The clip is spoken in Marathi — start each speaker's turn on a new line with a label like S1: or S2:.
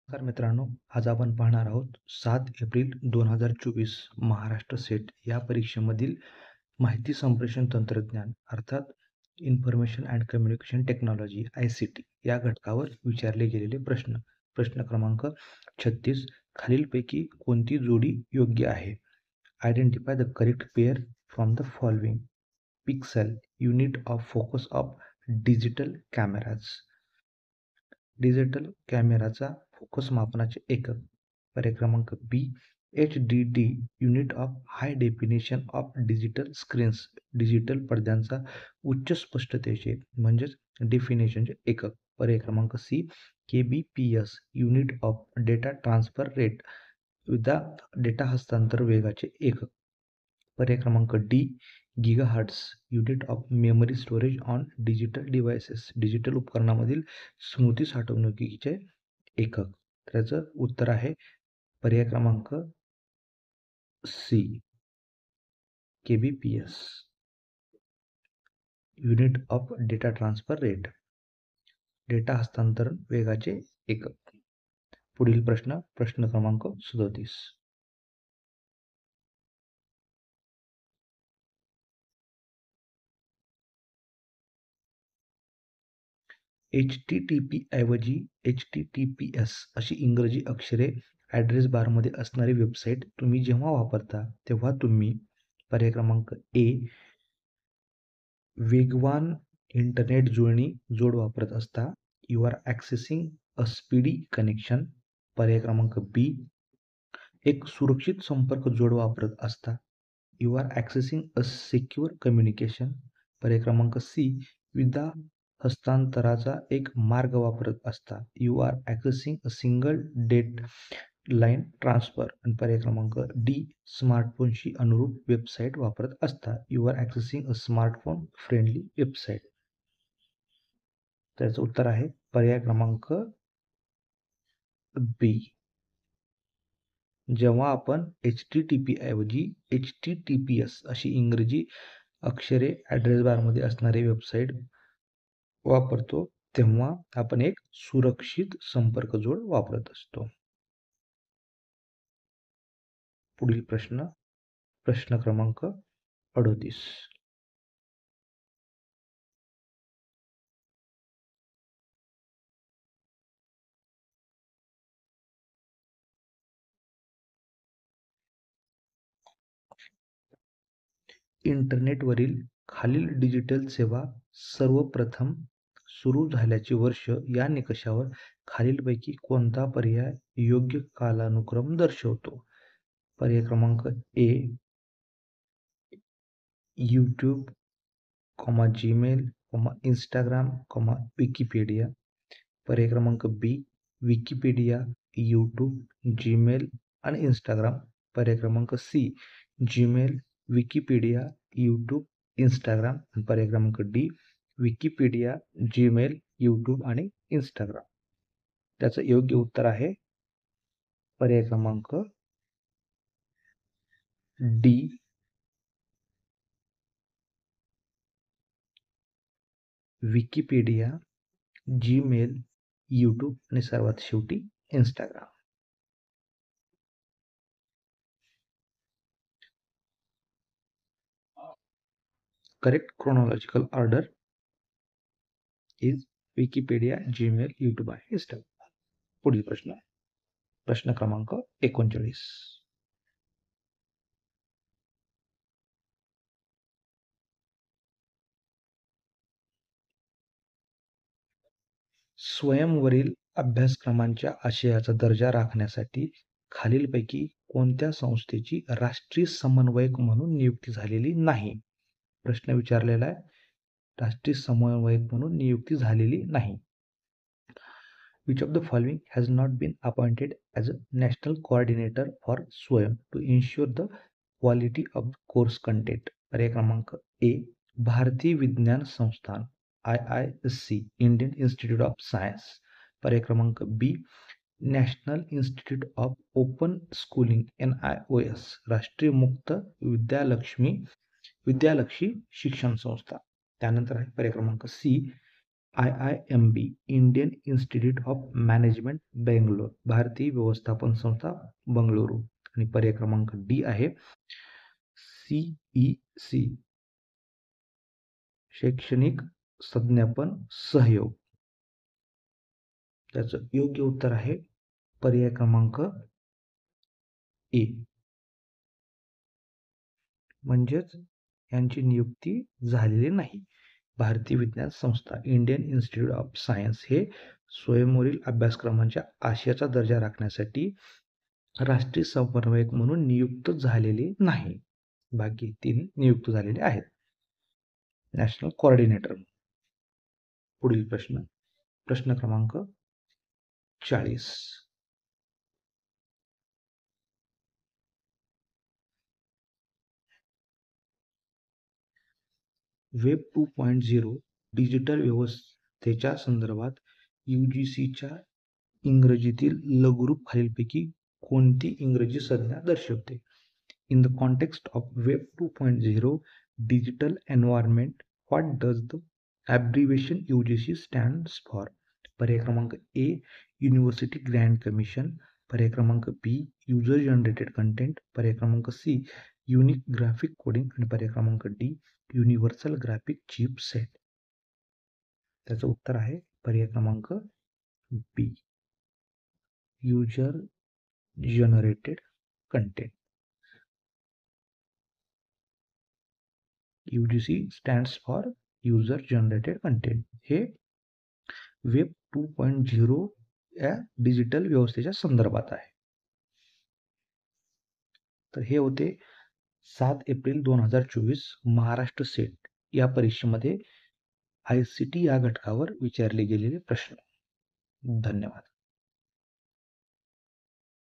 S1: नमस्कार मित्रांनो, आज आपण पाहणार आहोत 7 एप्रिल 2024 महाराष्ट्र सेट या परीक्षेमधील माहिती संप्रेषण तंत्रज्ञान अर्थात information and communication technology ICT या घटकावर विचारले गेलेले प्रश्न. प्रश्न क्रमांक 36. खालीलपैकी कोणती जोडी योग्य आहे? Identify the correct pair from the following. Pixel, unit of focus of digital cameras. Digital कॅमेराचा फोकस मापनाचे एकक. पर्याय क्रमांक B. HDD, unit of high definition of digital screens. Digital पडद्यांचा उच्च स्पष्टतेचे म्हणजेच डेफिनेशनचे एकक. पर्याय क्रमांक C. KBPS, unit of data transfer rate. Data हस्तांतर वेगाचे एकक. पर्याय क्रमांक D. Gigahertz, unit of memory storage on digital devices. Digital उपकरणामधील स्मृती साठवणुकीचे एकक. त्याचं उत्तर आहे पर्याय क्रमांक C. KBPS, unit of data transfer rate. Data हस्तांतरण वेगाचे एकक. पुढील प्रश्न क्रमांक 37. HTTP ऐवजी HTTPS अशी इंग्रजी अक्षरे ॲड्रेस बारमध्ये असणारी वेबसाईट तुम्ही जेव्हा वापरता तेव्हा तुम्ही पर्याय क्रमांक ए. वेगवान इंटरनेट जोड वापरत असता. You are accessing a speedy connection. पर्याय क्रमांक बी. एक सुरक्षित संपर्क जोड वापरत असता. You are accessing a secure communication. पर्याय क्रमांक सी. विदा हस्तांतराचा एक मार्ग वापरत असता. You are accessing a single data line transfer. आणि पर्याय क्रमांक डी. स्मार्टफोनशी अनुरूप वेबसाईट वापरत असता. You are accessing a smartphone friendly website. त्याचं उत्तर आहे पर्याय क्रमांक बी. जेव्हा आपण HTTP ऐवजी HTTPS अशी इंग्रजी अक्षरे ॲड्रेस बारमध्ये असणारी वेबसाईट वापरतो तेव्हा आपण एक सुरक्षित संपर्क जोड वापरत असतो. पुढील प्रश्न क्रमांक 38. इंटरनेटवरील खालील डिजिटल सेवा सर्वप्रथम सुरू झाल्याचे वर्ष या निकषावर खालीलपैकी कोणता पर्याय योग्य कालानुक्रम दर्शवतो? पर्याय क्रमांक A. YouTube, Gmail, Instagram, Wikipedia. पर्याय क्रमांक बी. विकिपीडिया, यूट्यूब, जीमेल आणि इंस्टाग्राम. पर्याय क्रमांक C. Gmail, Wikipedia, YouTube, Instagram. आणि पर्याय क्रमांक डी. विकिपीडिया, जीमेल, यूट्यूब आणि इंस्टाग्राम. त्याचं योग्य उत्तर आहे पर्याय क्रमांक डी. विकिपीडिया, जीमेल, यूट्यूब आणि सर्वात शेवटी Instagram. Correct chronological order is Wikipedia, Gmail, YouTube आणि इंस्टाग्राम. पुढील प्रश्न क्रमांक 39. स्वयंवरील अभ्यासक्रमांच्या आशयाचा दर्जा राखण्यासाठी खालीलपैकी कोणत्या संस्थेची राष्ट्रीय समन्वयक म्हणून नियुक्ती झालेली नाही? प्रश्न विचारलेला आहे, राष्ट्रीय समन्वयक म्हणून नियुक्ती झालेली नाही. Which of the following has not been appointed as a national coordinator for SWAYAM to ensure the quality of course content? पर्याय क्रमांक ए. भारतीय विज्ञान संस्थान IISc, Indian Institute of Science. पर्याय क्रमांक B. National Institute of Open Schooling NIOS, राष्ट्रीय मुक्त विद्यालक्ष्मी शिक्षण संस्था. त्यानंतर आहे पर्याय क्रमांक C. IIMB Indian Institute of Management Bangalore, भारतीय व्यवस्थापन संस्था बंगळुरू. आणि पर्याय क्रमांक डी आहे CEC, शैक्षणिक संज्ञापन सहयोग. त्याचं योग्य उत्तर आहे पर्याय क्रमांक ए. म्हणजेच यांची नियुक्ती झालेली नाही. भारतीय विज्ञान संस्था इंडियन इन्स्टिट्यूट ऑफ सायन्स हे स्वयंवरील अभ्यासक्रमांच्या आशयाचा दर्जा राखण्यासाठी राष्ट्रीय समन्वयक म्हणून नियुक्त झालेले नाही. बाकी 3 नियुक्त झालेले आहेत नॅशनल कोऑर्डिनेटर. पुढील प्रश्न क्रमांक 40. वेब 2.0 डिजिटल व्यवस्थेच्या संदर्भात UGCच्या इंग्रजीतील लघुरूप खालीलपैकी कोणती इंग्रजी संज्ञा दर्शवते? In the context of Web 2.0 digital environment, what does the abbreviation UGC stands for? पर्याय क्रमांक A युनिव्हर्सिटी ग्रँड कमिशन, पर्याय क्रमांक B युजर जनरेटेड कंटेंट, पर्याय क्रमांक C युनिक ग्राफिक कोडिंग आणि पर्याय क्रमांक D universal graphic chip set. त्याचं उत्तर आहे पर्याय क्रमांक B user generated content. UGC stands for user generated content. हे वेब 2.0 या डिजिटल व्यवस्थेच्या संदर्भात आहे. तर हे होते 7 एप्रिल 2024 महाराष्ट्र सेट या परीक्षेमध्ये ICT या घटकावर विचारले गेलेले प्रश्न. धन्यवाद.